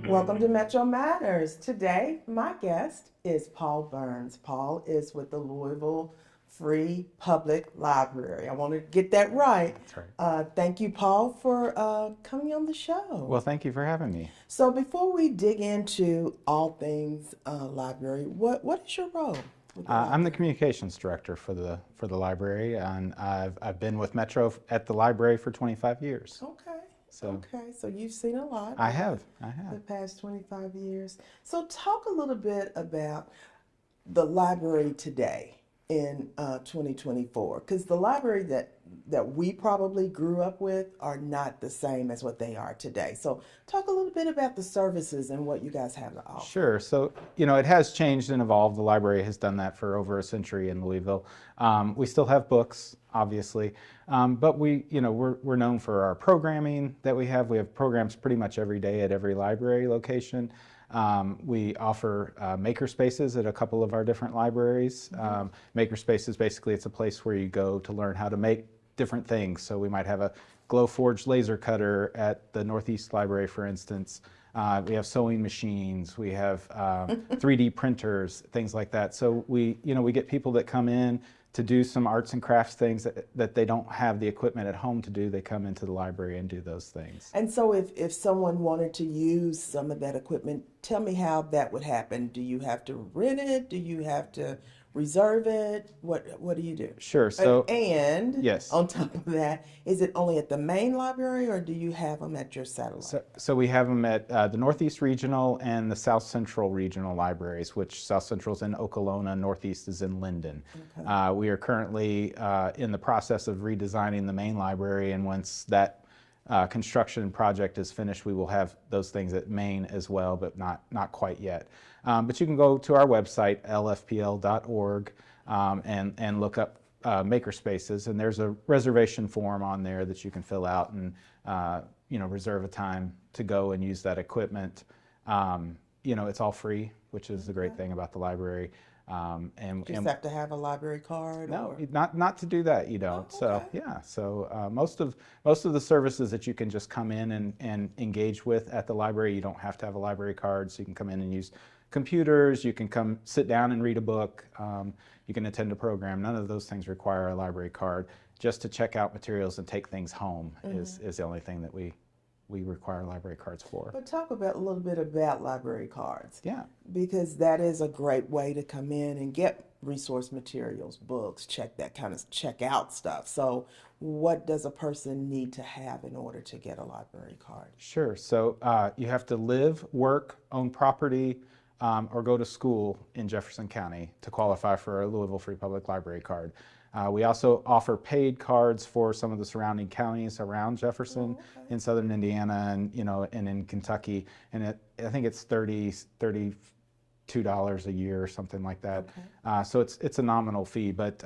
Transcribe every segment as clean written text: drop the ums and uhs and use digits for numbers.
Welcome to Metro Matters. Today, my guest is Paul Burns. Paul is with the Louisville Free Public Library. I want to get that right. That's right. Thank you, Paul, for coming on the show. Well, thank you for having me. So, before we dig into all things library, what is your role with the I'm the library? communications director for the library, and I've been with Metro at the library for 25 years. Okay. So Okay, so you've seen a lot I over have. the past 25 years. So talk a little bit about the library today in 2024, because the library that we probably grew up with are not the same as what they are today. So talk a little bit about the services and what you guys have to offer. Sure. So, it has changed and evolved. The library has done that for over a century in Louisville. We still have books, obviously, but we're known for our programming that we have. We have programs pretty much every day at every library location. We offer maker spaces at a couple of our different libraries. Maker spaces, basically, it's a place where you go to learn how to make different things. So we might have a glow forged laser cutter at the Northeast Library, for instance. We have sewing machines, we have 3D printers, things like that. So we get people that come in to do some arts and crafts things that they don't have the equipment at home to do. They come into the library and do those things. And so if someone wanted to use some of that equipment, tell me how that would happen. Do you have to rent it? Do you have to reserve it? What do you do? Sure. So And yes. on top of that, is it only at the main library or do you have them at your satellite? So we have them at the Northeast Regional and the South Central Regional Libraries, which South Central is in Okolona, Northeast is in Linden. Okay. We are currently in the process of redesigning the main library, and once that construction project is finished, we will have those things at Maine as well, but not quite yet. But you can go to our website, lfpl.org, and look up makerspaces, and there's a reservation form on there that you can fill out and reserve a time to go and use that equipment. It's all free, which is the great thing about the library. Just have to have a library card? No, Or? not to do that, you don't. Oh, So okay. yeah, so most of the services that you can just come in and engage with at the library, you don't have to have a library card. So you can come in and use computers. You can come sit down and read a book. You can attend a program. None of those things require a library card. Just to check out materials and take things home is the only thing that we require library cards for. But talk about a little bit about library cards. Yeah. Because that is a great way to come in and get resource materials, books, check out stuff. So what does a person need to have in order to get a library card? Sure. So you have to live, work, own property, or go to school in Jefferson County to qualify for a Louisville Free Public Library card. We also offer paid cards for some of the surrounding counties around Jefferson, in southern Indiana, and in Kentucky. And I think it's $32 a year or something like that. Okay. So it's a nominal fee, but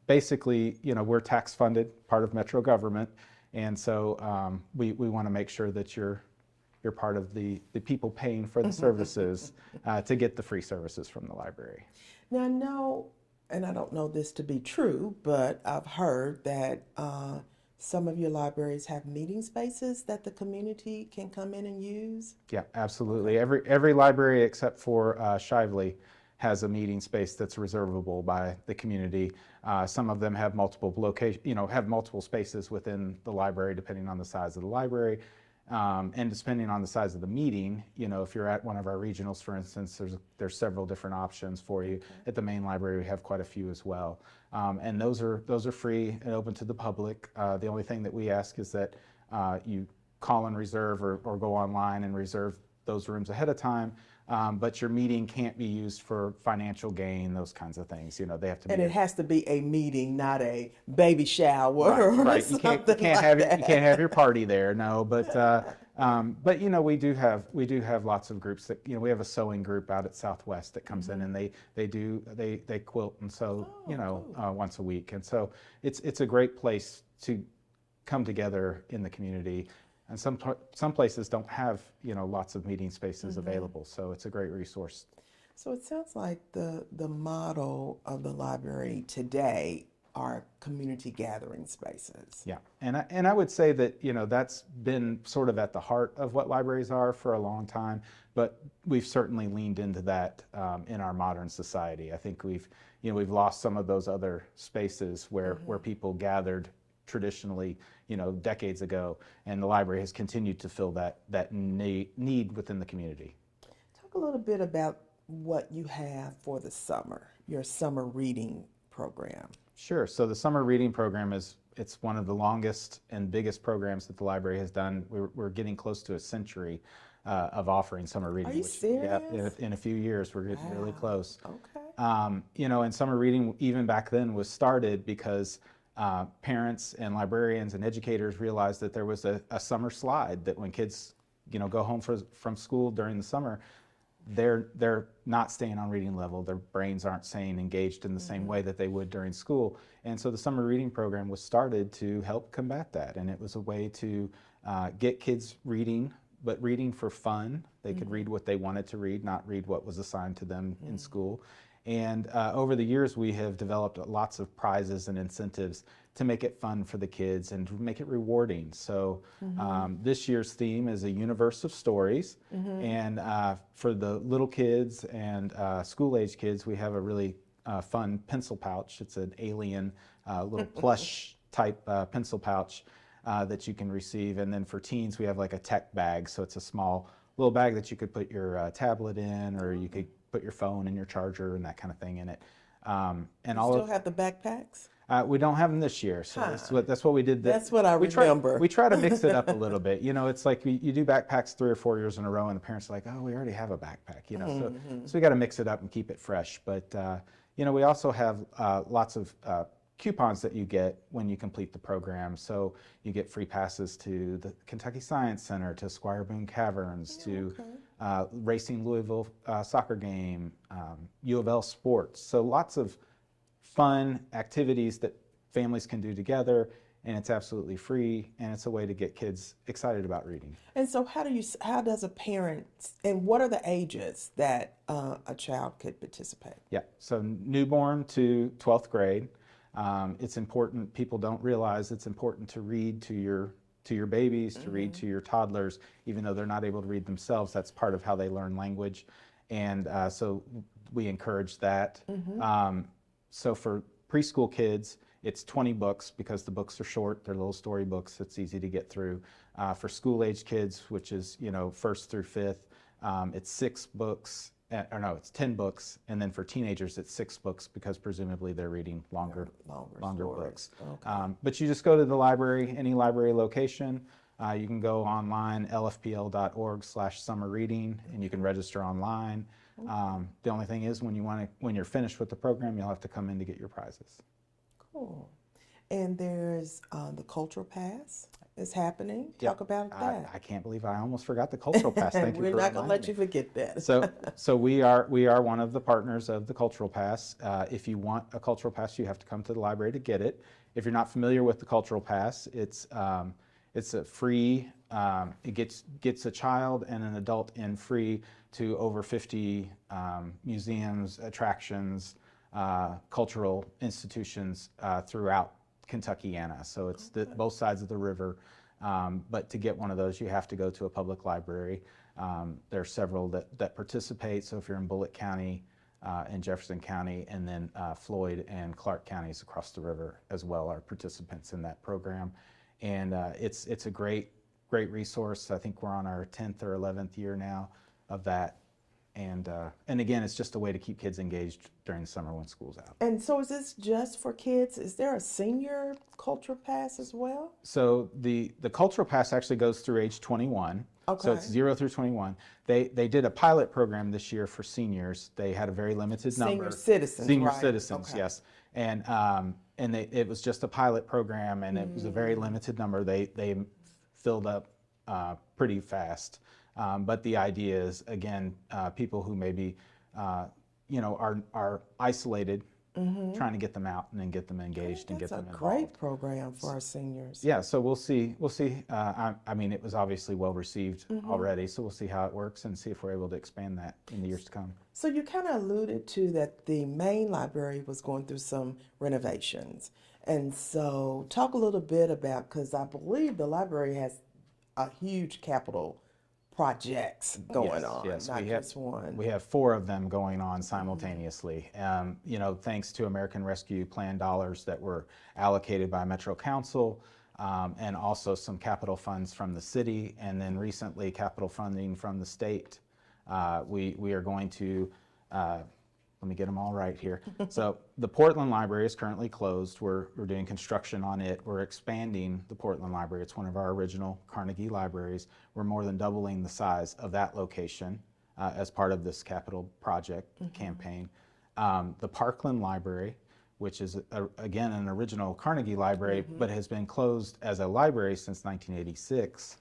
basically, we're tax funded, part of Metro government, and so we want to make sure that you're part of the people paying for the services to get the free services from the library. Now I know, and I don't know this to be true, but I've heard that some of your libraries have meeting spaces that the community can come in and use. Yeah, absolutely. Every library except for Shively has a meeting space that's reservable by the community. Some of them have multiple have multiple spaces within the library, depending on the size of the library. And depending on the size of the meeting, if you're at one of our regionals, for instance, there's several different options for you. At the main library, we have quite a few as well, and those are free and open to the public. The only thing that we ask is that you call and reserve or go online and reserve those rooms ahead of time. But your meeting can't be used for financial gain, those kinds of things. They have to be. And it has to be a meeting, not a baby shower or Right. You something can't have your party there. No, but we do have lots of groups that we have a sewing group out at Southwest that comes in and they quilt and sew cool. once a week, and so it's a great place to come together in the community. And some places don't have lots of meeting spaces available, so it's a great resource. So it sounds like the model of the library today our community gathering spaces. Yeah, and I would say that, you know, that's been sort of at the heart of what libraries are for a long time, but we've certainly leaned into that in our modern society. I think we've lost some of those other spaces where people gathered traditionally, you know, decades ago, and the library has continued to fill that need within the community. Talk a little bit about what you have for the summer, your summer reading program. Sure. So the summer reading program it's one of the longest and biggest programs that the library has done. We're getting close to a century of offering summer reading. Are you serious? Yeah, in a few years we're getting really close. Okay. You know, and summer reading even back then was started because parents and librarians and educators realized that there was a summer slide, that when kids, you know, go home from school during the summer, they're not staying on reading level. Their brains aren't staying engaged in the same way that they would during school. And so the summer reading program was started to help combat that. And it was a way to get kids reading, but reading for fun. They could read what they wanted to read, not read what was assigned to them in school. And over the years, we have developed lots of prizes and incentives to make it fun for the kids and to make it rewarding. So this year's theme is a universe of stories. And for the little kids and school-age kids, we have a really fun pencil pouch. It's an alien little plush type pencil pouch that you can receive. And then for teens, we have like a tech bag. So it's a small little bag that you could put your tablet in, or you could put your phone and your charger and that kind of thing in it. And you still have the backpacks? We don't have them this year, so that's what we did. That's what I remember. We try to mix it up a little bit. You know, it's like you do backpacks 3 or 4 years in a row, and the parents are like, "Oh, we already have a backpack." You know, so we got to mix it up and keep it fresh. But you know, we also have lots of coupons that you get when you complete the program. So you get free passes to the Kentucky Science Center, to Squire Boone Caverns, to Racing Louisville soccer game, U of L sports. So lots of fun activities that families can do together, and it's absolutely free, and it's a way to get kids excited about reading. And so how does a parent, and what are the ages that a child could participate? Yeah, so newborn to 12th grade. It's important, people don't realize it's important to read to your babies, to read to your toddlers, even though they're not able to read themselves. That's part of how they learn language. And so we encourage that. So for preschool kids, it's 20 books because the books are short. They're little story books. It's easy to get through. For school-age kids, which is, you know, 1st through 5th, it's 6 books. Or no, it's 10 books. And then for teenagers, it's 6 books because presumably they're reading longer books. Okay. But you just go to the library, any library location. You can go online, lfpl.org/summer reading, and you can register online. The only thing is, when you're finished with the program, you'll have to come in to get your prizes. Cool. And there's the Cultural Pass is happening. Talk about that. I can't believe I almost forgot the Cultural Pass. Thank you. We're not going to let you forget that. So we are one of the partners of the Cultural Pass. If you want a Cultural Pass, you have to come to the library to get it. If you're not familiar with the Cultural Pass, it's a free. It gets a child and an adult in free to over 50 museums, attractions, cultural institutions throughout Kentuckiana. So it's both sides of the river. But to get one of those, you have to go to a public library. There are several that participate. So if you're in Bullitt County and Jefferson County, and then Floyd and Clark counties across the river as well are participants in that program. And it's a great resource. I think we're on our 10th or 11th year now of that. And again, it's just a way to keep kids engaged during the summer when school's out. And so is this just for kids? Is there a senior Cultural Pass as well? So the Cultural Pass actually goes through age 21. Okay. So it's 0 through 21. They did a pilot program this year for seniors. They had a very limited number. Senior citizens, okay. Yes. And it was just a pilot program, and it was a very limited number. They filled up pretty fast. But the idea is, again, people who maybe are isolated trying to get them out and then get them engaged and get them That's a involved. great program for our seniors. Yeah, so we'll see. We'll see. I mean, it was obviously well received already, so we'll see how it works and see if we're able to expand that in the years to come. So you kind of alluded to that the main library was going through some renovations. And so talk a little bit about, because I believe the library has a huge capital projects going on, not just one. We have 4 of them going on simultaneously. Thanks to American Rescue Plan dollars that were allocated by Metro Council, and also some capital funds from the city, and then recently capital funding from the state. We are going to, let me get them all right here. So the Portland Library is currently closed. We're doing construction on it. We're expanding the Portland Library. It's one of our original Carnegie libraries. We're more than doubling the size of that location as part of this capital project campaign. The Parkland Library, which is again an original Carnegie library, but has been closed as a library since 1986.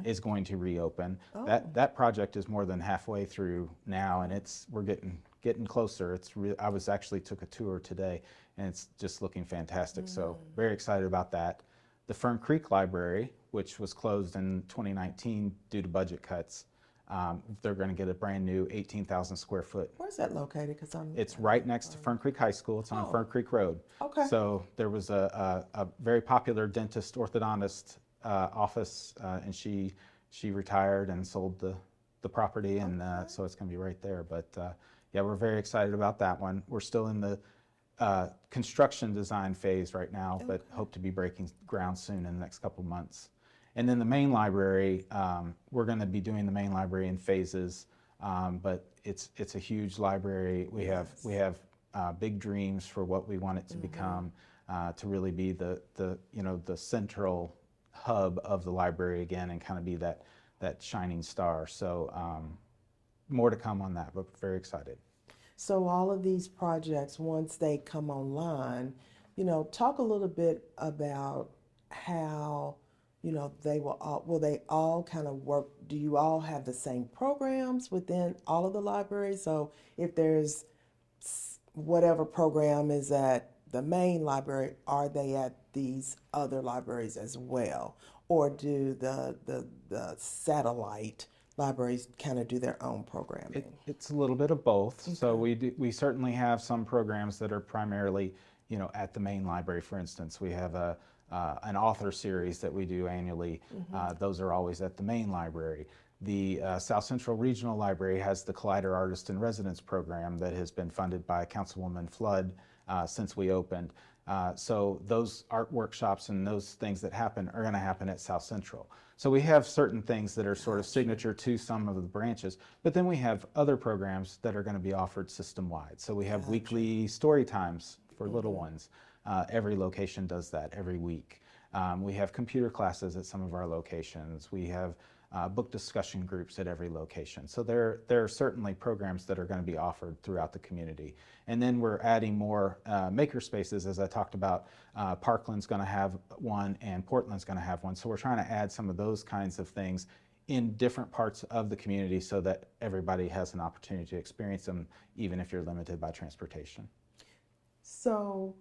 Is going to reopen. That project is more than halfway through now, and we're getting closer. I was actually took a tour today, and it's just looking fantastic. So very excited about that. The Fern Creek Library, which was closed in 2019 due to budget cuts, they're going to get a brand new 18,000 square foot. Where's that located? It's right next to Fern Creek High School. It's on Fern Creek Road. Okay. So there was a very popular dentist orthodontist office, and she retired and sold the property, and so it's going to be right there. But yeah, we're very excited about that one. We're still in the construction design phase right now, but hope to be breaking ground soon in the next couple months. And then the main library, we're going to be doing the main library in phases, but it's a huge library. We have big dreams for what we want it to become, to really be the central hub of the library again, and kind of be that shining star. So more to come on that, but very excited. So all of these projects, once they come online, talk a little bit about how, they will they all kind of work? Do you all have the same programs within all of the libraries? So if there's whatever program is at the main library, are they at these other libraries as well? Or do the satellite libraries kind of do their own programming? It's a little bit of both. Okay. So we certainly have some programs that are primarily, at the main library. For instance, we have an author series that we do annually. Those are always at the main library. The South Central Regional Library has the Collider Artist in Residence program that has been funded by Councilwoman Flood since we opened. So those art workshops and those things that happen are going to happen at South Central. So we have certain things that are sort of signature to some of the branches, but then we have other programs that are going to be offered system-wide. So we have weekly story times for little ones. Every location does that every week. We have computer classes at some of our locations. We have book discussion groups at every location. So there are certainly programs that are going to be offered throughout the community. And then we're adding more maker spaces, as I talked about. Parkland's going to have one and Portland's going to have one. So we're trying to add some of those kinds of things in different parts of the community so that everybody has an opportunity to experience them, even if you're limited by transportation. So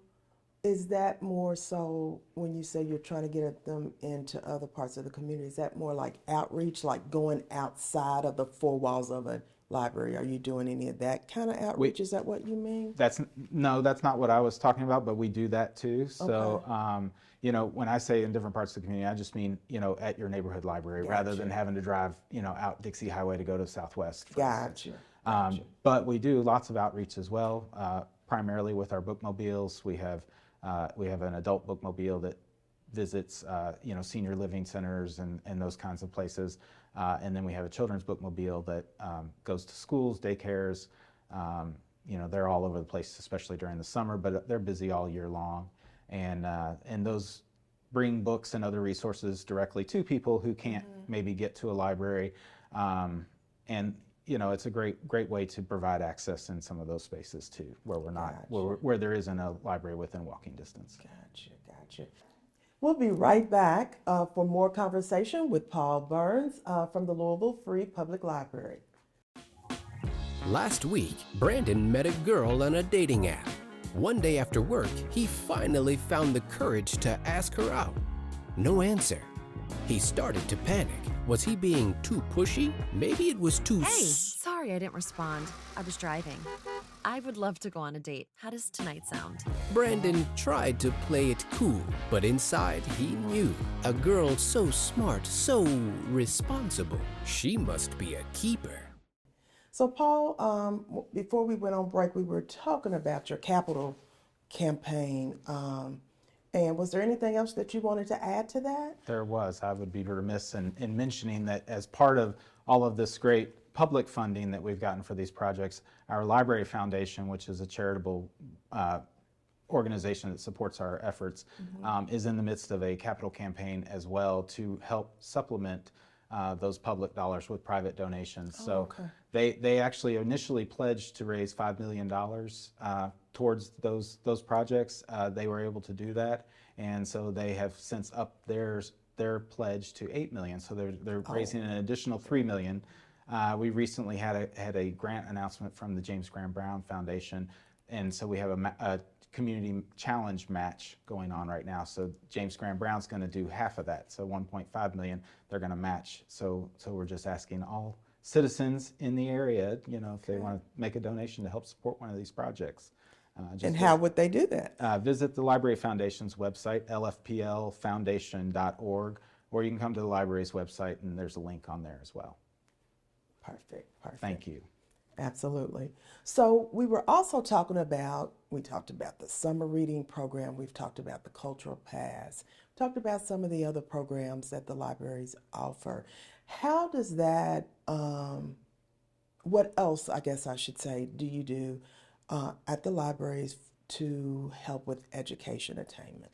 is that more so when you say you're trying to get them into other parts of the community? Is that more like outreach, like going outside of the 4 walls of a library? Are you doing any of that kind of outreach? Is that what you mean? No, that's not what I was talking about, but we do that too. So, when I say in different parts of the community, I just mean, at your neighborhood library rather than having to drive, out Dixie Highway to go to Southwest. Gotcha. But we do lots of outreach as well, primarily with our bookmobiles. We have an adult bookmobile that visits, senior living centers and those kinds of places. And then we have a children's bookmobile that goes to schools, daycares. They're all over the place, especially during the summer, but they're busy all year long. And those bring books and other resources directly to people who can't maybe get to a library. It's a great way to provide access in some of those spaces too, where we're not, where there isn't a library within walking distance. Gotcha. We'll be right back for more conversation with Paul Burns from the Louisville Free Public Library. Last week, Brandon met a girl on a dating app. One day after work, he finally found the courage to ask her out. No answer. He started to panic. Was he being too pushy? Maybe it was too Hey, sorry I didn't respond. I was driving. I would love to go on a date. How does tonight sound? Brandon tried to play it cool, but inside he knew a girl so smart, so responsible, she must be a keeper. So, Paul, before we went on break, we were talking about your capital campaign. And was there anything else that you wanted to add to that? There was. I would be remiss in mentioning that as part of all of this great public funding that we've gotten for these projects, our Library Foundation, which is a charitable organization that supports our efforts, is in the midst of a capital campaign as well to help supplement those public dollars with private donations. So they actually initially pledged to raise $5 million towards those projects. They were able to do that, and so they have since upped their pledge to $8 million. So they're raising an additional $3 million. We recently had a grant announcement from the James Graham Brown Foundation, and so we have a community challenge match going on right now. So James Graham Brown's going to do half of that, so $1.5 million. They're going to match. So we're just asking all citizens in the area, if they want to make a donation to help support one of these projects. And how would they do that? Visit the Library Foundation's website, lfplfoundation.org, or you can come to the library's website and there's a link on there as well. Perfect. Thank you. Absolutely. So we talked about the summer reading program, we've talked about the cultural pass, talked about some of the other programs that the libraries offer. How does that, what else, I guess I should say, do you do at the libraries to help with education attainment?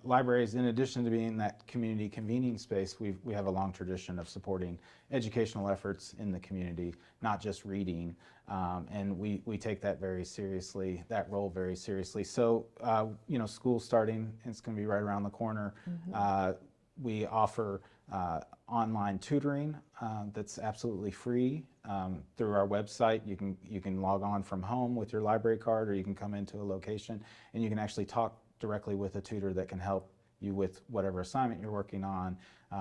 Libraries, in addition to being that community convening space, we have a long tradition of supporting educational efforts in the community, not just reading, and we take that that role very seriously. So, school's starting, it's going to be right around the corner. We offer online tutoring that's absolutely free through our website. You can log on from home with your library card, or you can come into a location and you can actually talk directly with a tutor that can help you with whatever assignment you're working on.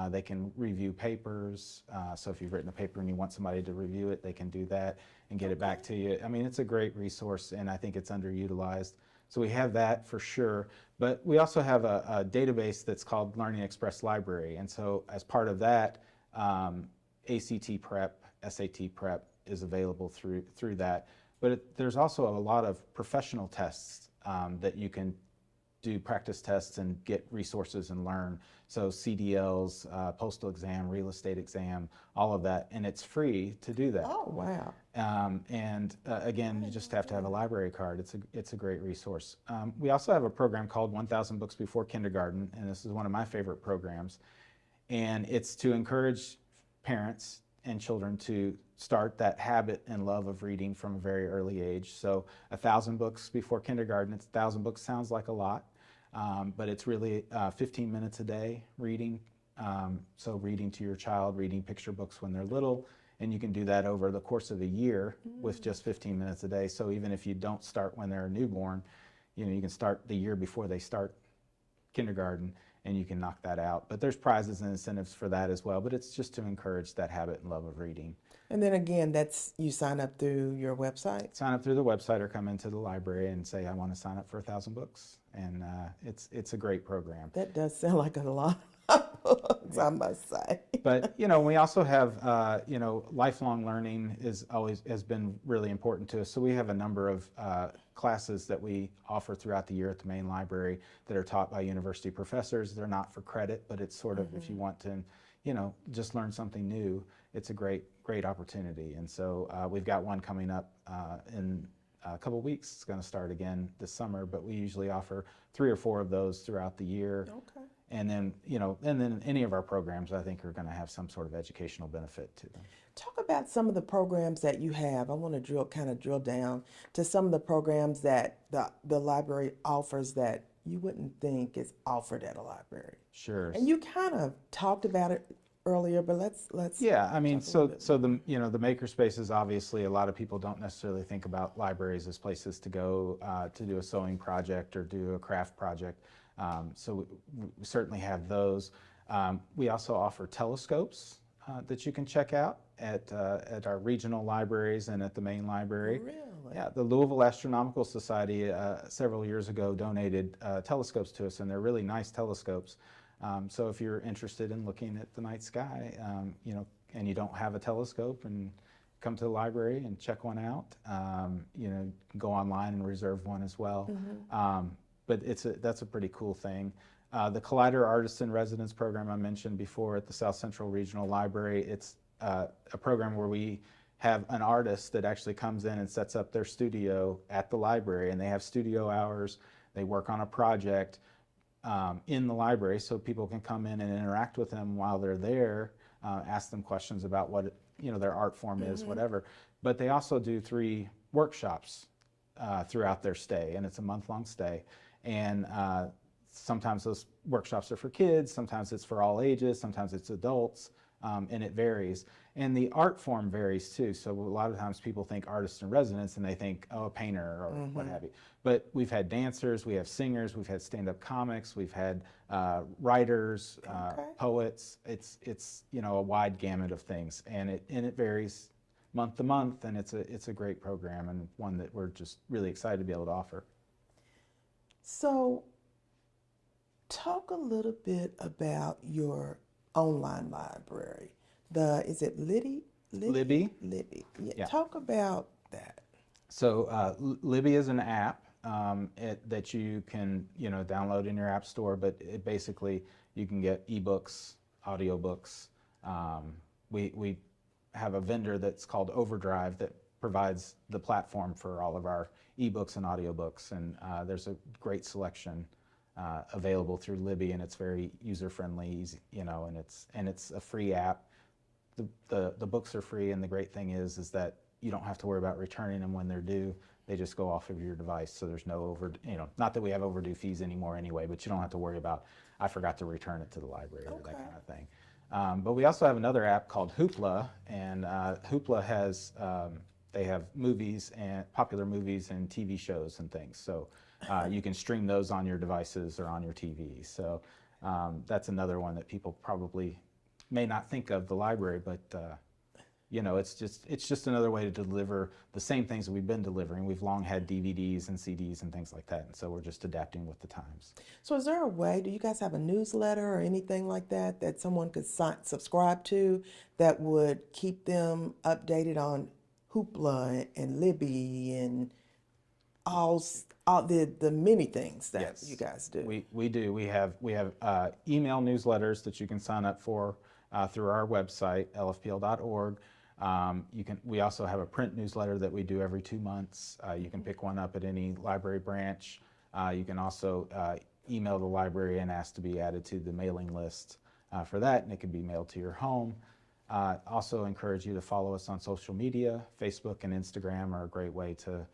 They can review papers. So if you've written a paper and you want somebody to review it, they can do that and get it back to you. I mean, it's a great resource, and I think it's underutilized. So we have that for sure. But we also have a database that's called Learning Express Library. And so as part of that, ACT prep, SAT prep is available through that. But there's also a lot of professional tests that you can do, practice tests and get resources and learn. So CDLs, postal exam, real estate exam, all of that, and it's free to do that. Oh, wow. Again, you just have to have a library card. It's a great resource. We also have a program called 1,000 Books Before Kindergarten, and this is one of my favorite programs. And it's to encourage parents and children to start that habit and love of reading from a very early age. So 1,000 books before kindergarten. 1,000 books sounds like a lot, but it's really 15 minutes a day reading. So reading to your child, reading picture books when they're little, and you can do that over the course of a year with just 15 minutes a day. So even if you don't start when they're a newborn, you can start the year before they start kindergarten, and you can knock that out. But there's prizes and incentives for that as well, but it's just to encourage that habit and love of reading. And then again, you sign up through your website? Sign up through the website or come into the library and say, I want to sign up for 1,000 books. And it's a great program. That does sound like a lot of books, I must say. But, we also have, lifelong learning has been really important to us. So we have a number of classes that we offer throughout the year at the main library that are taught by university professors. They're not for credit, but it's sort of, if you want to, just learn something new, it's a great opportunity. And so we've got one coming up in a couple of weeks. It's going to start again this summer, but we usually offer 3 or 4 of those throughout the year. Okay. And then any of our programs, I think, are going to have some sort of educational benefit to them. Talk about some of the programs that you have. I want to drill down to some of the programs that the library offers that you wouldn't think is offered at a library. Sure. And you kind of talked about it earlier, but let's Yeah, I mean, talk a little bit so more. the the maker spaces, obviously a lot of people don't necessarily think about libraries as places to go to do a sewing project or do a craft project. So we certainly have those. We also offer telescopes that you can check out at our regional libraries and at the main library. Really? Yeah, the Louisville Astronomical Society several years ago donated telescopes to us, and they're really nice telescopes. So if you're interested in looking at the night sky, and you don't have a telescope, and come to the library and check one out, you can go online and reserve one as well. But that's a pretty cool thing. The Collider Artists in Residence program I mentioned before at the South Central Regional Library, it's a program where we have an artist that actually comes in and sets up their studio at the library, and they have studio hours. They work on a project in the library, so people can come in and interact with them while they're there, ask them questions about what their art form is, whatever. But they also do 3 workshops throughout their stay, and it's a month-long stay. And sometimes those workshops are for kids, sometimes it's for all ages, sometimes it's adults, and it varies. And the art form varies too. So a lot of times people think artist in residence and they think, oh, a painter or what have you. But we've had dancers, we have singers, we've had stand-up comics, we've had writers, poets. It's a wide gamut of things, and it varies month to month, and it's a great program and one that we're just really excited to be able to offer. So, talk a little bit about your online library. Is it Libby? Libby. Libby. Yeah. Yeah. Talk about that. So Libby is an app that you can download in your app store, but it basically you can get ebooks, audiobooks. We have a vendor that's called Overdrive that provides the platform for all of our ebooks and audiobooks, and there's a great selection available through Libby, and it's very user friendly, easy, and it's a free app. The books are free, and the great thing is that you don't have to worry about returning them when they're due. They just go off of your device, so there's no not that we have overdue fees anymore anyway, but you don't have to worry about, I forgot to return it to the library or that kind of thing. But we also have another app called Hoopla, and Hoopla has, they have movies and popular movies and TV shows and things. So you can stream those on your devices or on your TV. So that's another one that people probably may not think of the library, but it's just another way to deliver the same things that we've been delivering. We've long had DVDs and CDs and things like that, and so we're just adapting with the times. So is there a way, do you guys have a newsletter or anything like that someone could subscribe to that would keep them updated on Hoopla and Libby and all the many things that Yes, you guys do? We do. We have email newsletters that you can sign up for through our website, lfpl.org. We also have a print newsletter that we do every 2 months. You can pick one up at any library branch. You can also email the library and ask to be added to the mailing list for that, and it can be mailed to your home. Also encourage you to follow us on social media. Facebook and Instagram are a great way to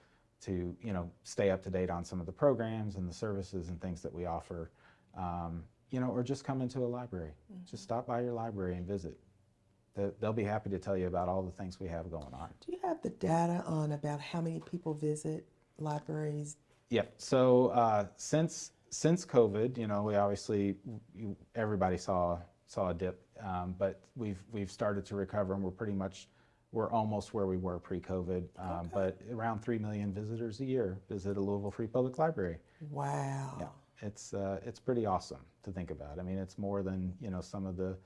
stay up to date on some of the programs and the services and things that we offer. Or just come into a library. Just stop by your library and visit. They'll be happy to tell you about all the things we have going on. Do you have the data on about how many people visit libraries? Yeah. So since COVID, we obviously everybody saw a dip, but we've started to recover, and we're almost where we were pre-COVID. But around 3 million visitors a year visit a Louisville Free Public Library. Wow. Yeah. It's pretty awesome to think about. I mean, it's more than some of the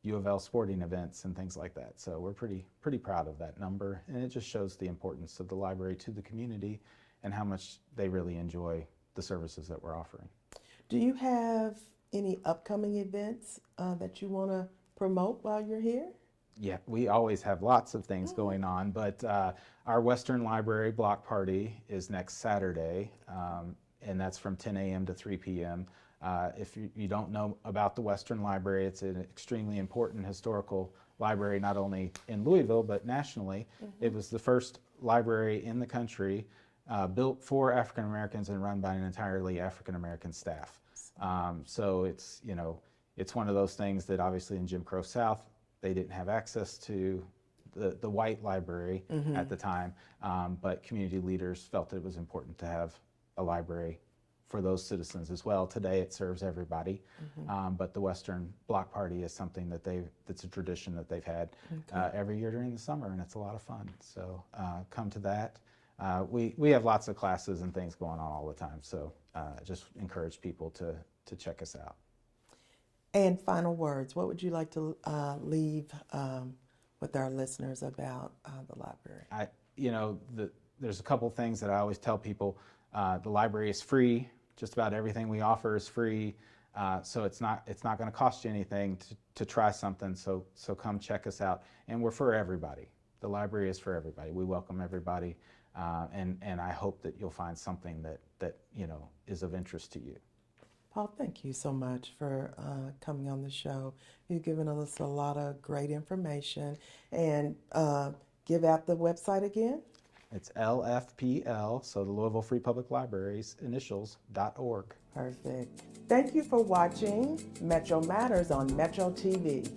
U of L sporting events and things like that. So we're pretty proud of that number, and it just shows the importance of the library to the community and how much they really enjoy the services that we're offering. Do you have any upcoming events that you want to promote while you're here? Yeah, we always have lots of things going on, but our Western Library Block Party is next Saturday, and that's from 10 a.m. to 3 p.m. If you don't know about the Western Library, it's an extremely important historical library, not only in Louisville, but nationally. It was the first library in the country built for African Americans and run by an entirely African American staff. So it's one of those things that obviously in Jim Crow South, they didn't have access to the white library at the time, but community leaders felt that it was important to have a library for those citizens as well. Today it serves everybody, but the Western Block Party is something that that's a tradition that they've had every year during the summer, and it's a lot of fun. So come to that. We have lots of classes and things going on all the time, so just encourage people to check us out. And final words, what would you like to leave with our listeners about the library? There's a couple things that I always tell people. The library is free. Just about everything we offer is free. So it's not going to cost you anything to try something. So come check us out. And we're for everybody. The library is for everybody. We welcome everybody. And I hope that you'll find something that is of interest to you. Paul, thank you so much for coming on the show. You've given us a lot of great information. And give out the website again. It's LFPL, so the Louisville Free Public Libraries, initials.org. Perfect. Thank you for watching Metro Matters on Metro TV.